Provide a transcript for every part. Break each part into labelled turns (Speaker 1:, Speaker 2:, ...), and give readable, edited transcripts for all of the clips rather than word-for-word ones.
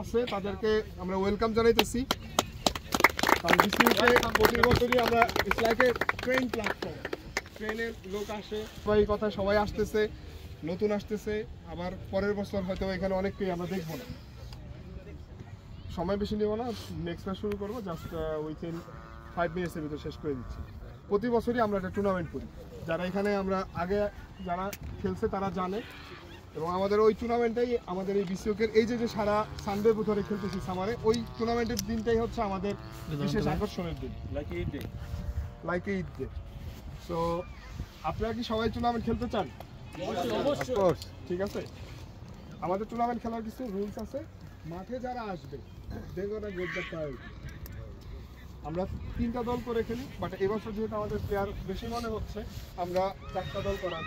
Speaker 1: আছে তাদেরকে আমরা ওয়েলকাম জানাইতেছি। কারণ বিসিউকে প্রতি বছরই আমরা it's like a train platform, ট্রেনের লোক আসে, সবাই কথা সবাই আসতেছে, নতুন আসতেছে, আবার পরের বছর হয়তো এখানে অনেককেই আমরা দেখবো না। সময় বেশি নেব না, নেক্সট ম্যাচ শুরু করবো, জাস্ট উইথিন 5 মিনিটসের ভিতরে শেষ করে দিচ্ছি। প্রতি বছরই আমরা একটা টুর্নামেন্ট করি, যারা এখানে আমরা আগে যারা খেলছে তারা জানে, এবং আমাদের ওই টুর্নামেন্টটাই আমাদের এই বিসিওকের এই যে সারা সানডে ধরে খেলতেছি সামারে, ওই টুর্নামেন্টের দিনটাই হচ্ছে আমাদের বিশেষ আকর্ষণের দিন, লাইক ঈদ ডে। সো আপনারা কি সবাই টুর্নামেন্ট খেলতে চান? অফকোর্স। ঠিক আছে, আমাদের টুর্নামেন্ট খেলার কিছু রুলস আছে। মাঠে যারা আসবে আমরা 3টা দল করে খেলি, বাট এবছর যেহেতু আমাদের প্লেয়ার বেশি মনে হচ্ছে আমরা 4টা দল করার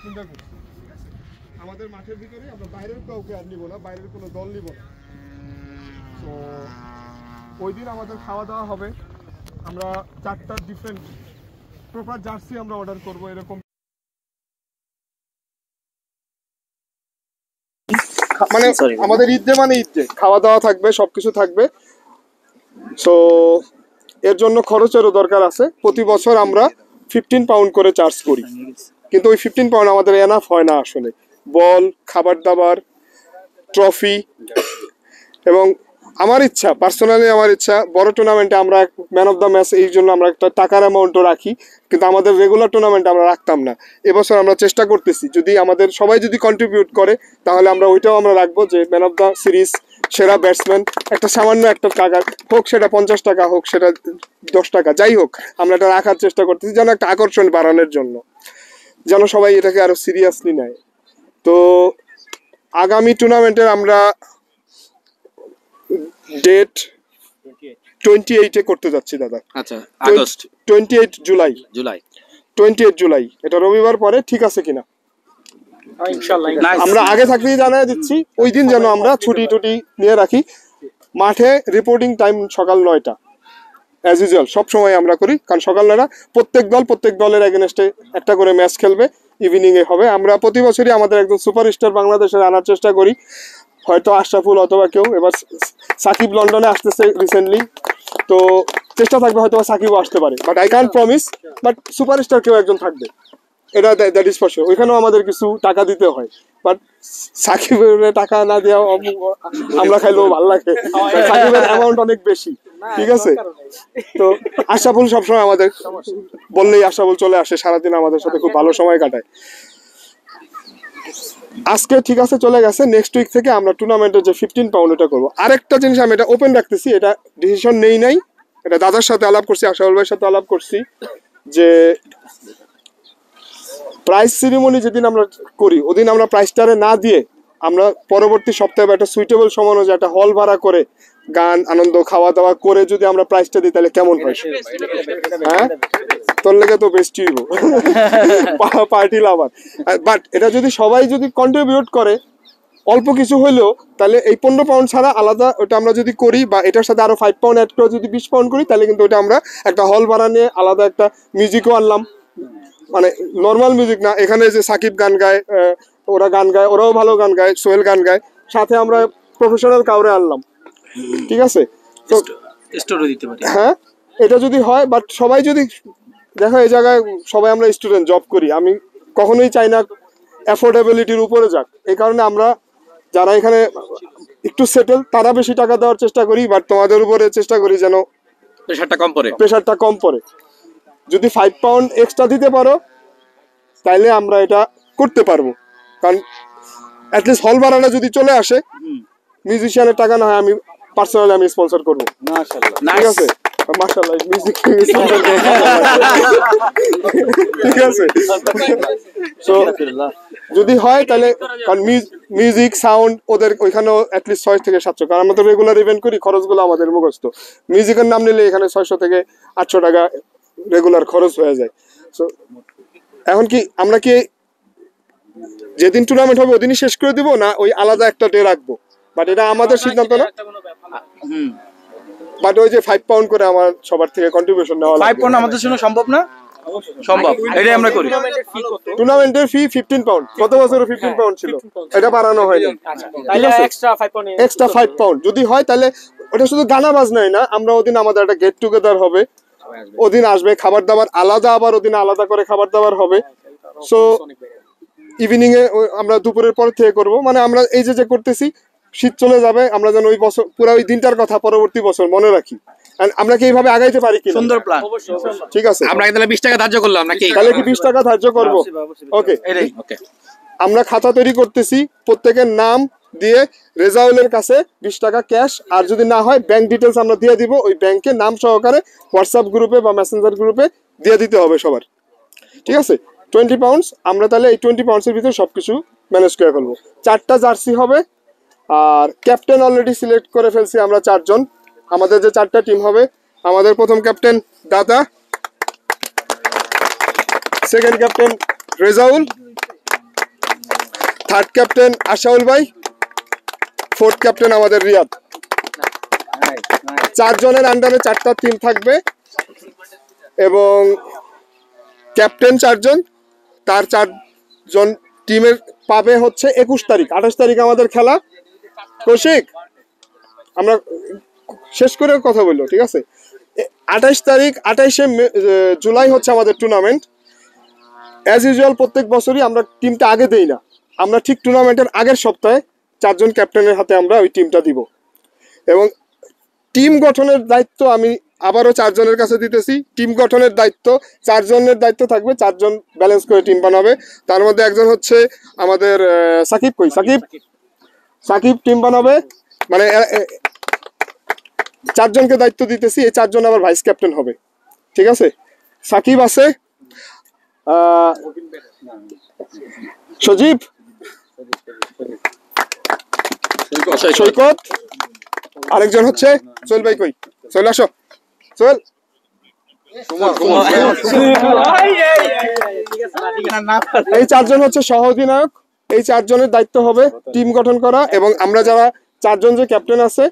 Speaker 1: চিন্তা করছি। আমাদের মাঠের ভিতরে আমরা বাইরের কাউকে আর নিব না, বাইরের কোনো দল নিব না। তো ওই দিন আমাদের খাওয়া দাওয়া হবে, আমরা 4টা ডিফারেন্ট প্রপার জার্সি আমরা অর্ডার করব। এরকম মানে আমাদের ঈদ ডে মানে ঈদ ডে, খাওয়া দাওয়া থাকবে, সবকিছু থাকবে। সো এর জন্য খরচেরও দরকার আছে। প্রতি বছর আমরা 15 পাউন্ড করে চার্জ করি, কিন্তু ওই 15 পাউন্ড আমাদের এনাফ হয় না আসলে। বল, খাবার দাবার, ট্রফি, এবং আমার ইচ্ছা, পার্সোনালি আমার ইচ্ছা বড় টুর্নামেন্টে আমরা ম্যান অফ দ্য ম্যাচ, এই জন্য আমরা একটা টাকার অ্যামাউন্টও রাখি, কিন্তু আমাদের রেগুলার টুর্নামেন্টে আমরা রাখতাম না। এবছর আমরা চেষ্টা করতেছি, যদি আমাদের সবাই যদি কন্ট্রিবিউট করে তাহলে আমরা ওইটাও আমরা রাখবো, যে ম্যান অফ দ্য সিরিজ, সেরা ব্যাটসম্যান, একটা সামান্য একটা টাকা হোক, সেটা 50 টাকা হোক, সেটা 10 টাকা, যাই হোক আমরা এটা রাখার চেষ্টা করতেছি, যেন একটা আকর্ষণ বাড়ানোর জন্য, যেন সবাই এটাকে আরো সিরিয়াসলি নেয়। তো আগামী টুর্নামেন্টের আমরা ডেট 28-এ করতে যাচ্ছি দাদা।
Speaker 2: আচ্ছা, আগস্ট
Speaker 1: 28 জুলাই, 28 জুলাই, এটা রবিবার পরে, ঠিক আছে কিনা?
Speaker 2: ইনশাআল্লাহ
Speaker 1: আমরা আগে থাকতেই জানিয়ে দিচ্ছি, ওই দিন যেন আমরা ছুটি টুটি নিয়ে রাখি। মাঠে রিপোর্টিং টাইম সকাল 9টা, অ্যাজ ইউজুয়াল সব সময় আমরা করি, কারণ সকাল 9টা প্রত্যেক দলের এগেনস্টে একটা করে ম্যাচ খেলবে, ইভিনিংয়ে হবে। আমরা প্রতি বছরই আমাদের একজন সুপারস্টার বাংলাদেশের আনার চেষ্টা করি, হয়তো আশরাফুল অথবা কেউ। এবার সাকিব লন্ডনে আসতেছে রিসেন্টলি, তো চেষ্টা থাকবে হয়তো সাকিবও আসতে পারে, but I can't promise, but superstar কেউ একজন থাকবে, এটা দ্যাট ইজ ফর শিওর। ওইখানেও আমাদের কিছু টাকা দিতে হয়, বাট সাকিবের টাকা না দেওয়া আমরা খাইলেও ভালো লাগে, সাকিবের অ্যামাউন্ট অনেক বেশি, ঠিক আছে? তো আশরাফুল সবসময় আমাদের বললেই আশরাফুল চলে আসে, সারাদিন আমাদের সাথে খুব ভালো সময় কাটায়। আজকে ঠিক আছে, চলে গেছে। নেক্সট উইক থেকে আমরা টুর্নামেন্টের যে 15 পাউন্ড এটা করবো। আরেকটা জিনিস আমি এটা ওপেন রাখতেছি, এটা ডিসিশন নাই, এটা দাদার সাথে আলাপ করছি, আশরাফুল ভাইয়ের সাথে আলাপ করছি, যে প্রাইজ সেরিমনি যেদিন আমরা করি ওদিন আমরা প্রাইজটারে না দিয়ে আমরা পরবর্তী সপ্তাহে একটা সুইটেবল সময় অনুযায়ী একটা হল ভাড়া করে গান আনন্দ খাওয়া দাওয়া করে যদি আমরা প্রাইজটা দিই তাহলে কেমন হয়? হ্যাঁ, তোর লেগে তো বেস্ট হইব, পার্টি লাভার। বাট এটা যদি সবাই যদি কন্ট্রিবিউট করে অল্প কিছু হইলেও, তাহলে এই 15 পাউন্ড ছাড়া আলাদা ওটা আমরা যদি করি, বা এটার সাথে আরো 5 পাউন্ড অ্যাড করে যদি 20 পাউন্ড করি, তাহলে কিন্তু ওটা আমরা একটা হল ভাড়া নিয়ে আলাদা একটা মিউজিকও আনলাম, মানে নর্মাল মিউজিক না, এখানে যে সাকিব গান গায়, ওরা গান গায়, ওরাও ভালো গান গায়, সোহেল গান গায়, সাথে আমরা প্রফেশনাল কাউরে আনলাম, ঠিক আছে? তো
Speaker 2: স্টোরি দিতে পারি,
Speaker 1: হ্যাঁ এটা যদি হয়, বাট সবাই যদি দেখো এই জায়গায় সবাই আমরা স্টুডেন্ট, জব করি, আমি কখনোই চাই না অ্যাফোর্ডেবিলিটির উপরে যাক, এই কারণে আমরা যারা এখানে একটু সেটেল তারা বেশি টাকা দেওয়ার চেষ্টা করি, বাট তোমাদের উপরে চেষ্টা করি যেন প্রেশারটা কম পড়ে। যদি 5 পাউন্ড এক্সট্রা দিতে পারো তাইলে আমরা এটা করতে পারবো, কারণ অ্যাটলিস্ট হল ভাড়াটা যদি চলে আসে, মিউজিশিয়ানের টাকা না হয় আমি পার্সোনালি আমি স্পন্সর করবো, ঠিক আছে? মাশাআল্লাহ, মিউজিক ঠিক আছে। সো যদি হয় তাহলে, কারণ মিউজিক সাউন্ড ওদের ওইখানেও অ্যাটলিস্ট 600 থেকে 700, কারণ আমরা তো রেগুলার ইভেন্ট করি, খরচগুলো আমাদের মুখস্থ। মিউজিকের নাম নিলে এখানে 600 থেকে 800 টাকা রেগুলার খরচ হয়ে যায়। সো এখন কি আমরা কি যেদিন টুর্নামেন্ট হবে ওদিনই শেষ করে দিব, না ওই আলাদা একটা ডে রাখবো? বাট এটা আমাদের সিদ্ধান্ত না, বাট ওই যে 5 পাউন্ড করে আমার সবার থেকে কন্ট্রিবিউশন নেওয়া,
Speaker 2: 5 পাউন্ড আমাদের জন্য সম্ভব না, সম্ভব, এটাই আমরা করি।
Speaker 1: টুর্নামেন্টের ফি 15 পাউন্ড, গত বছরও 15 পাউন্ড ছিল, এটা বাড়ানো হয়নি। ঠিক আছে, এক্সট্রা 5 পাউন্ড যদি হয় তাহলে ওটা শুধু গানা বাজনাই না, আমরা ওদিন আমাদের একটা গেট টুগেদার হবে, ওদিন আসবে, খাবার দাবার আলাদা, আবার ওদিন আলাদা করে খাবার দাবার হবে। সো ইভিনিং এ আমরা দুপুরের পর থেকে করব, মানে আমরা এই যে করতেছি, শীত চলে যাবে, আমরা যেন ওই বছর পুরো ওই দিনটার কথা পরবর্তী বছর মনে রাখি। And আমরা কি এইভাবে আগাইতে পারি কি?
Speaker 2: সুন্দর প্ল্যান।
Speaker 1: ঠিক আছে,
Speaker 2: আমরা তাহলে 20 টাকা ধার্য করলাম নাকি?
Speaker 1: তাহলে কি 20 টাকা ধার্য করব? ওকে,
Speaker 2: ওকে।
Speaker 1: আমরা খাতা তৈরি করতেছি, প্রত্যেকের নাম দিয়ে রেজাউলের কাছে 20 টাকা ক্যাশ, আর যদি না হয় ব্যাংক ডিটেলস আমরা দিয়ে দিব, ওই ব্যাংকে নাম সহকারে হোয়াটসঅ্যাপ গ্রুপে বা মেসেঞ্জার গ্রুপে দিয়ে দিতে হবে সবার। ঠিক আছে, 20 পাউন্ডস। আমরা তাহলে এই 20 পাউন্ডসের ভিতরে সবকিছু ম্যানেজ করে ফেলবো। 4টা জার্সি হবে, আর ক্যাপ্টেন অলরেডি সিলেক্ট করে ফেলছি আমরা 4 জন। আমাদের যে 4টা টিম হবে, আমাদের প্রথম ক্যাপ্টেন দাদা, second captain Rezaul, third captain Ashaul ভাই, ফোর্থ ক্যাপ্টেন আমাদের রিয়াদ। 4 জনের আন্ডারে 4টা টিম থাকবে এবং ক্যাপ্টেন 4 জন, তার 4 জন টিমের পাবে হচ্ছে 21 তারিখ। 28 তারিখ আমাদের খেলা। কৌশিক, আমরা শেষ করে কথা বললো, ঠিক আছে? 28 তারিখ, 28শে জুলাই হচ্ছে আমাদের টুর্নামেন্ট। অ্যাজ ইউজুয়াল প্রত্যেক বছরই আমরা টিমটা আগে দেই না, আমরা ঠিক টুর্নামেন্টের আগের সপ্তাহে 4 জন ক্যাপ্টেনের হাতে আমরা ওই টিমটা দিব। এবং টিম গঠনের দায়িত্ব আমি আবারও 4 জনের কাছে দিতেছি। টিম গঠনের দায়িত্ব 4 জনের দায়িত্ব থাকবে, 4 জন ব্যালেন্স করে টিম বানাবে। তার মধ্যে একজন হচ্ছে আমাদের সাকিব। কই সাকিব? সাকিব টিম বানাবে, মানে 4 জনকে দায়িত্ব দিতেছি, এই 4 জন আবার ভাইস ক্যাপ্টেন হবে। ঠিক আছে, সাকিব আছে, সজীব, সৈকত, আরেকজন হচ্ছে সোহেল ভাই। কই সোহেল? আসো সোহেল। এই 4 জন হচ্ছে সহ অধিনায়ক। এই 4 জনের দায়িত্ব হবে টিম গঠন করা। এবং আমরা যারা 4 জন যে ক্যাপ্টেন আছে,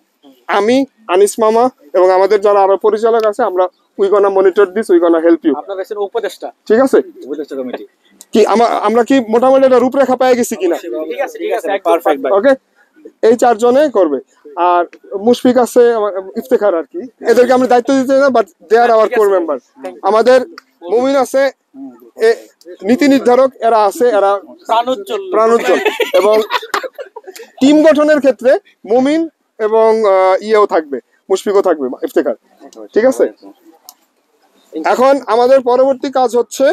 Speaker 1: আমি, আনিস মামা এবং আমাদের যারা আরো পরিচালক আছে, আমরা we gonna monitor this, we gonna help you.
Speaker 2: আপনারা হচ্ছেন উপদেষ্টা।
Speaker 1: ঠিক আছে,
Speaker 2: উপদেষ্টা কমিটি।
Speaker 1: কি আমরা কি মোটামুটি একটা রূপরেখা পেয়ে গেছি কিনা?
Speaker 2: ঠিক আছে, ঠিক আছে, পারফেক্ট ভাই।
Speaker 1: ওকে, এই 4 জনে করবে। আর মুশফিক আছে, ইফতেখার, আর কি এদেরকে আমরা দায়িত্ব দিতে না, but they are our core member. আমাদের মুমিন আছে, নীতি নির্ধারক, এরা আছে, এরা প্রাণোজ্জ্বল। এবং টিম গঠনের ক্ষেত্রে মুমিন এবং ইয়েও থাকবে, মুশফিকও থাকবে, ইফতেখার। ঠিক আছে, এখন আমাদের পরবর্তী কাজ হচ্ছে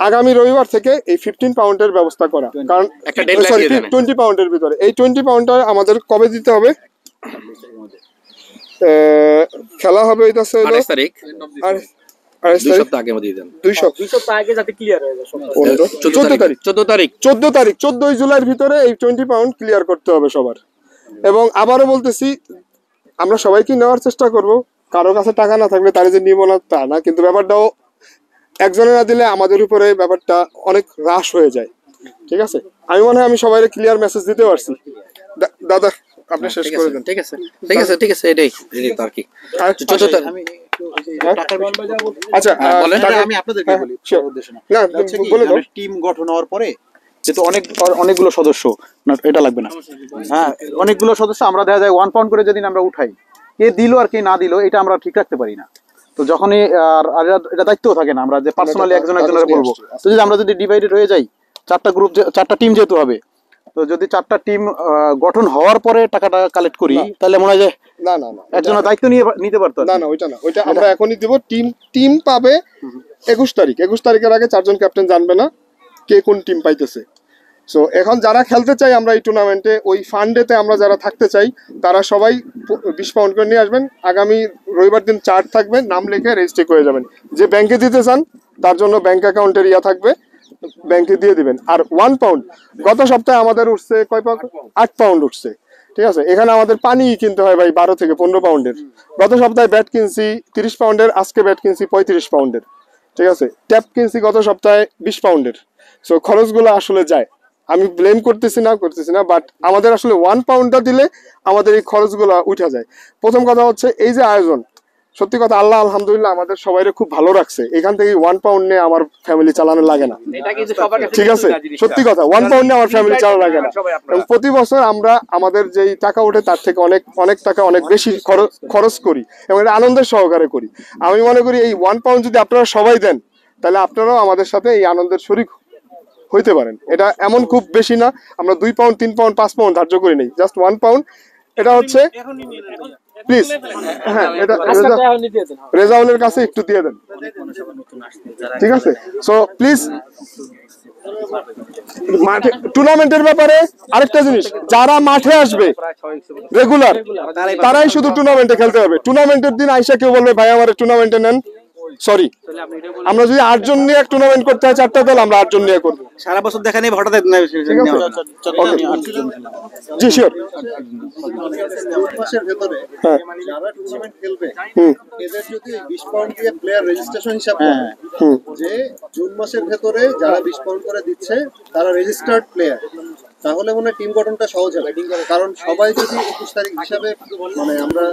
Speaker 1: আগামী রবিবার থেকে এই 15 পাউন্ডের ব্যবস্থা করা। কারণ 20 পাউন্ডের ভিতরে এই 20 পাউন্ডটা আমাদের কবে দিতে হবে? খেলা হবে 28 তারিখ, আর 2 সপ্তাহ আগে দিয়ে দেন। 2 সপ্তাহ আগে যাতে ক্লিয়ার হয়ে যায়। 14 তারিখ 14 জুলাইয়ের ভিতরে এই 20 পাউন্ড ক্লিয়ার করতে হবে সবার। এবং আবারও বলতেছি, আমরা সবাইকে নেওয়ার চেষ্টা করব। কারো কাছে টাকা না থাকলে তার যে নিব না তা না, কিন্তু ব্যাপারটাও একজনে না দিলে আমাদের উপরে ব্যাপারটা অনেক হ্রাস হয়ে যায়। ঠিক আছে, আমি মনে হয় আমি সবাই ক্লিয়ার মেসেজ দিতে পারছি। দাদা আপনি শেষ করে দেন।
Speaker 2: ঠিক আছে, ঠিক আছে, ঠিক আছে, এটাই আর কি। 14 তারিখ আমি
Speaker 1: আচ্ছা বলেন।
Speaker 3: আমি আপনাদেরকে বলি,
Speaker 1: না বলে দাও।
Speaker 3: টিম গঠন হওয়ার পরে যেহেতু অনেকগুলো সদস্য, না এটা লাগবে না, হ্যাঁ অনেকগুলো সদস্য, আমরা দেখা যায় 1 পাউন্ড করে যেদিন আমরা উঠাই, কে দিল আর কে না দিল এটা আমরা ঠিক রাখতে পারি না। তো যখনই আর এটা দায়িত্বও থাকে না, আমরা যে পার্সোনালি একজনের বলবো। তো যদি আমরা যদি ডিভাইডেড হয়ে যাই, 4টা গ্রুপ, 4টা টিম যেহেতু হবে, তো যদি 4টা টিম গঠন হওয়ার পরে টাকাটা কালেক্ট করি, তাহলে মনে হয় যে
Speaker 1: না
Speaker 3: একজনের দায়িত্ব নিতে পারতো।
Speaker 1: না, ওইটা না, ওইটা আমরা এখনই দিব। টিম পাবে 21 তারিখ। 21 তারিখের আগে 4 জন ক্যাপ্টেন জানবে না কে কোন টিম পাইতেছে। সো এখন যারা খেলতে চাই আমরা এই টুর্নামেন্টে, ওই ফান্ডেতে আমরা যারা থাকতে চাই, তারা সবাই 20 পাউন্ড করে নিয়ে আসবেন। আগামী রবিবার দিন চার্ট থাকবে, নাম লিখে রেজিস্ট্রি করে যাবেন। যে ব্যাংকে দিতে চান তার জন্য ব্যাংক অ্যাকাউন্টের থাকবে, ব্যাংকে দিয়ে দিবেন। আর 1 পাউন্ড গত সপ্তাহে আমাদের উঠছে 8 পাউন্ড উঠছে। ঠিক আছে, এখানে আমাদের পানি কিনতে হয় ভাই 12 থেকে 15 পাউন্ডের। গত সপ্তাহে ব্যাট কিনছি 30 পাউন্ডের, আজকে ব্যাট কিনছি 35 পাউন্ডের। ঠিক আছে, ট্যাপ কিনছি গত সপ্তাহে 20 পাউন্ডের। সো খরচগুলো আসলে যায়, আমি ব্লেম করতেছি না, বাট আমাদের আসলে 1 পাউন্ডটা দিলে আমাদের এই খরচগুলো উঠে যায়। প্রথম কথা হচ্ছে এই যে আয়োজন, সত্যি কথা আল্লাহ আলহামদুলিল্লাহ আমাদের সবাইরে খুব ভালো রাখছে। এখান থেকে 1 পাউন্ড নিয়ে আমার ফ্যামিলি চালানো লাগে না, ঠিক আছে? সত্যি কথা 1 পাউন্ড নিয়ে আমার ফ্যামিলি চালানো লাগে না। এবং প্রতি বছর আমরা আমাদের যেই টাকা ওঠে তার থেকে অনেক অনেক টাকা অনেক বেশি খরচ করি এবং এটা আনন্দের সহকারে করি। আমি মনে করি এই 1 পাউন্ড যদি আপনারা সবাই দেন তাহলে আপনারাও আমাদের সাথে এই আনন্দের শরীক হইতে পারেন। এটা এমন খুব বেশি না, আমরা 2 পাউন্ড 3 পাউন্ড 5 পাউন্ড ধার্য করি নেই, জাস্ট 1 পাউন্ড। এটা হচ্ছে প্লিজ, হ্যাঁ এটা রেজাউলের কাছে একটু দিয়ে দেন, ঠিক আছে? সো প্লিজ মাঠে টুর্নামেন্টের ব্যাপারে আরেকটা জিনিস, যারা মাঠে আসবে রেগুলার তারাই শুধু টুর্নামেন্টে খেলতে হবে। টুর্নামেন্টের দিন আইসা কেউ বলবে ভাই আমার টুর্নামেন্টে নেন, সরি। আমরা যদি 8 জন নিয়ে এক টুর্নামেন্ট করতে হয় 4টা দল, আমরা 8 জন নিয়ে করবো।
Speaker 3: সারা বছর দেখা নেই হঠাৎ
Speaker 1: জি শিওর।
Speaker 4: মাসের ভেতরে
Speaker 1: হ্যাঁ
Speaker 4: যারা টুর্নামেন্ট খেলবে
Speaker 1: হুম
Speaker 4: এদের যদি 20 পাউন্ড দিয়ে প্লেয়ার রেজিস্ট্রেশন হিসাব করে,
Speaker 1: হুম
Speaker 4: যে জুন মাসের ভেতরে যারা 20 পাউন্ড করে দিচ্ছে তারা রেজিস্টার্ড প্লেয়ার, তাহলে মনে হয় টিম গঠনটা সহজ হবে। কারণ সবাই যদি 21 তারিখ হিসাবে মানে আমরা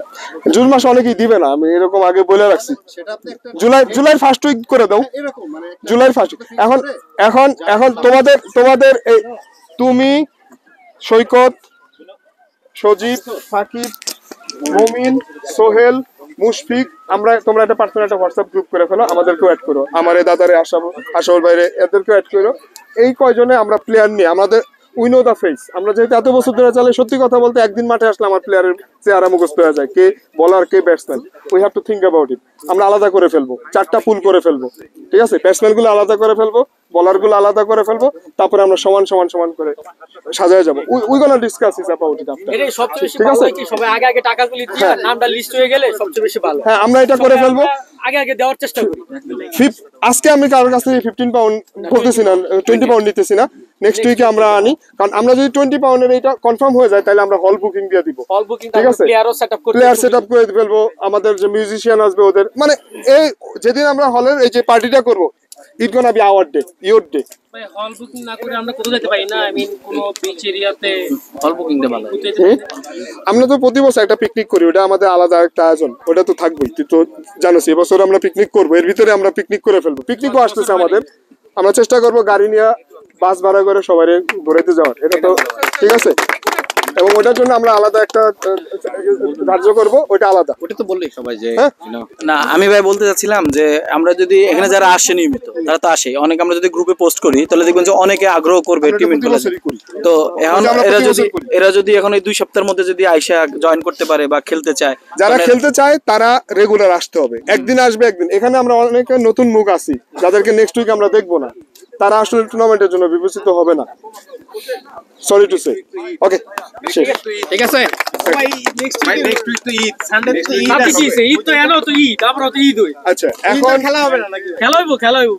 Speaker 1: জুন মাসে অনেকেই দিবে না, আমি এরকম আগে বলে রাখছি।
Speaker 4: সেটা আপনি একটা
Speaker 1: জুলাই ফার্স্ট উইক করে দাও,
Speaker 4: এরকম মানে একটা
Speaker 1: জুলাই ফার্স্ট। এখন এখন এখন তোমাদের এই তুমি, সৈকত, সজীব, সাকিব, মমিন, সোহেল, মুশফিক, তোমরা একটা পার্সোনাল একটা হোয়াটসঅ্যাপ গ্রুপ করে ফেলো, আমাদেরকেও অ্যাড করো, আমার এই দাদারে আশাবল বাইরে এদেরকেও অ্যাড করো। এই কয়জনে আমরা প্লেয়ার নিয়ে আমাদের উই নো দ্য ফেস, আমরা যেহেতু এত বছর ধরে চালাই, সত্যি কথা বলতে একদিন মাঠে আসলে আমার প্লেয়ারের চেহারা মুখস্থ হয়ে যায়, কে বলার কে batsman. We have to think about it. আমরা আলাদা করে ফেলবো, 4টা পুল করে ফেলবো, ঠিক আছে? ব্যাটসম্যান গুলো আলাদা করে ফেলবো, বলার গুলো আলাদা করে ফেলবো, তারপরে আমরা সমান সমান সমান করে সাজায় যাবো। We gonna discuss it about it after,
Speaker 5: এটাই সবচেয়ে বেশি
Speaker 1: ঠিক
Speaker 5: ভালো
Speaker 1: আছে?
Speaker 5: হয় কি সবাই আগে আগে টাকাগুলি দিয়ে নামটা লিস্ট হয়ে গেলে সবচেয়ে বেশি ভালো।
Speaker 1: হ্যাঁ আমরা এটা করে ফেলবো।
Speaker 5: আগে আগে দেওয়ার চেষ্টা করি।
Speaker 1: আজকে আমি কারোর কাছ থেকে 15 পাউন্ড বলতেছি না, 20 পাউন্ড নিতেছি না, নেক্সট উইকে আমরা আনি। কারণ আমরা যদি 20 পাউন্ডের এটা কনফার্ম হয়ে যায় তাহলে আমরা হল বুকিং দিয়ে দিব,
Speaker 5: হল বুকিং
Speaker 1: ঠিক আছে?
Speaker 5: প্লেয়ারও সেটআপ করতে
Speaker 1: প্লেয়ার সেটআপ করে ফেলবো, আমাদের যে মিউজিশিয়ান আসবে ওদের, মানে এই যেদিন আমরা হলের এই যে পার্টিটা করবো, it gonna be our day, your day.
Speaker 5: Hall booking না করে আমরা কোথাও যেতে পারি না। আই মিন কোন বিচ এরিয়াতে
Speaker 2: হল বুকিং দে ভালো।
Speaker 1: আমরা তো প্রতি বছর একটা পিকনিক করি, ওটা আমাদের আলাদা একটা আয়োজন, ওটা তো থাকবেই। তুই তো জানোস এবছর আমরা পিকনিক করবো, এর ভিতরে আমরা পিকনিক করে ফেলবো। পিকনিকও আসতেছে আমাদের, আমরা চেষ্টা করবো গাড়ি নিয়ে বাস ভাড়া করে সবাই ঘুরাইতে যাওয়ার, এটা তো ঠিক আছে? এবং ওটার জন্য আমরা আলাদা একটা ধার্য করবো, ওটা আলাদা।
Speaker 2: ওটা তো বললেই সবাই যে
Speaker 1: হ্যাঁ।
Speaker 2: না, আমি ভাই বলতে চাচ্ছিলাম যে আমরা যদি এখানে যারা আসে নিয়মিত তারা তো আসে অনেক, আমরা যদি গ্রুপে পোস্ট করি তাহলে দেখবেন যে অনেকে আগ্রহ করবে টিম ইন করার। তো এখন এরা যদি এখন এই 2 সপ্তাহের মধ্যে যদি আইসা জয়েন করতে পারে বা খেলতে চায়,
Speaker 1: যারা খেলতে চায় তারা রেগুলার আসতে হবে, একদিন আসবে একদিন। এখানে আমরা অনেক নতুন মুখ আছি যাদেরকে নেক্সট উইক আমরা দেখবো না, তারা আসলে টুর্নামেন্টের জন্য বিবেচিত হবে না, সরি টু সে। ওকে
Speaker 5: ঠিক আছে।
Speaker 4: ভাই নেক্সট উইক তো ঈদ, সানডে তো ঈদ
Speaker 5: ঈদ তো এনো তো ঈদ, আমরা তো ঈদ হই।
Speaker 1: আচ্ছা এখন
Speaker 4: খেলা হবে না নাকি?
Speaker 5: খেলা হইবো